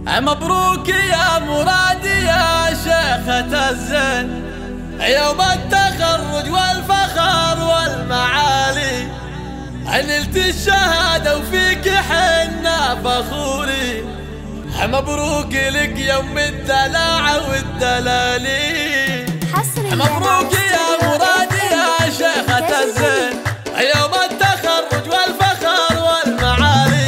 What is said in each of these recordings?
مبروك يا مرادي يا شيخة الزين، يوم التخرج والفخر والمعالي، نلت الشهادة وفيك حنا فخوري. مبروك لك يوم الدلع والدلالي، مبروك يا مرادي يا شيخة الزين، يوم التخرج والفخر والمعالي،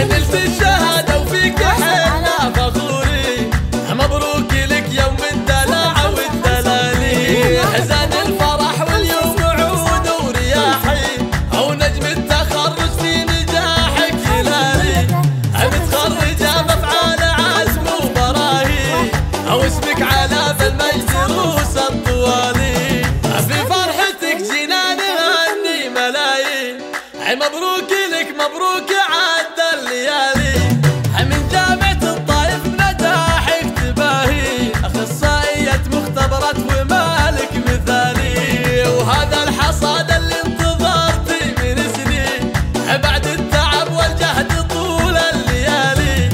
نلت الشهادة وفيك حنا فخوري. مبروك لك يوم الدلع والدلالي، حزن الفرح واليوم عود ورياحي، او نجم التخرج في نجاحك هلالي، متخرجة بافعال عزم وبراهي، او اسمك على بالمجد روس الطوالي، في فرحتك جينا نغني ملايين. مبروك لك مبروك عد الليالي، من جامعة الطايف نجاحك تباهي، اخصائية مختبرات ومالك مثالي، وهذا الحصاد اللي انتظرتي من سنين، بعد التعب والجهد طول الليالي.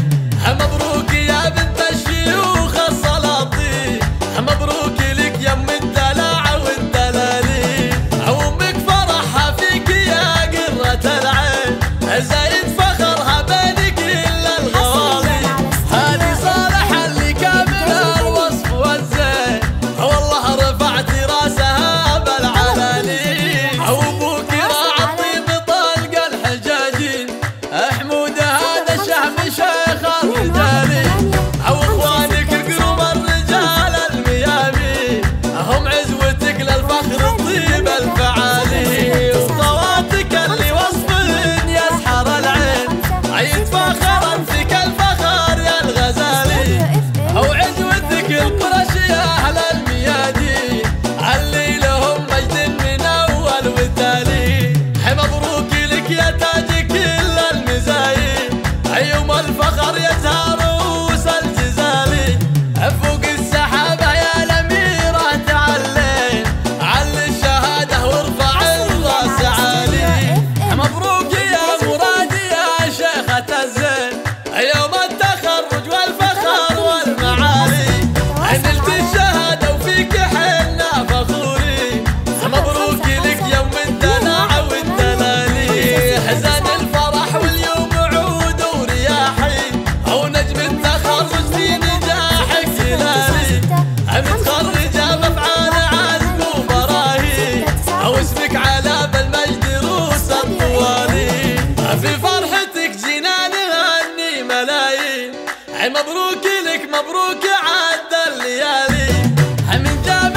مبروك يا بنت الشيوخ السلاطين، مبروك لك يم الدلع والدلالي، امك فرحها فيك يا قرة العين، زايد فخرها بين كل الغوالي، هذه صالحة اللي كامل الوصف والزين، والله رفعتي راسها بالعلالي، وابوك راعى الطيب طلق الحجاجين، حمود هذا الشهم شيخ الرجالي، واخوانك قروب الرجال الميامي، هم عزوتك للفخر الطيب الفعالي، وصواتك اللي وصفهن يسحر العين، يتفاخرن فيك الفخر يا الغزالي، وعزوتك القرشي اهل الميادين، اللي لهم مجد من اول وتالي. مبروك لك يا تاج كل المزايين، يوم الفخر يزهر روس الجزالي، فوق السحابة يا الأميرة تعلين، علي الشهادة وارفع الراس عالي. مبروك يا مرادي يا شيخة الزين، يوم التخرج والفخر والمعالي، نلت الشهادة وفيك حنا فخوري. مبروك لك يوم الدلع والدلالي، حزن الفرح واليوم عود ورياحي، او نجم التخرج في نجاحك هلالي، متخرجة بافعال عزم وبراهي، او اسمك على بالمجد روس الطوالي، في فرحتك جينا نغني ملايين. مبروك لك مبروك عد الليالي، من جامعة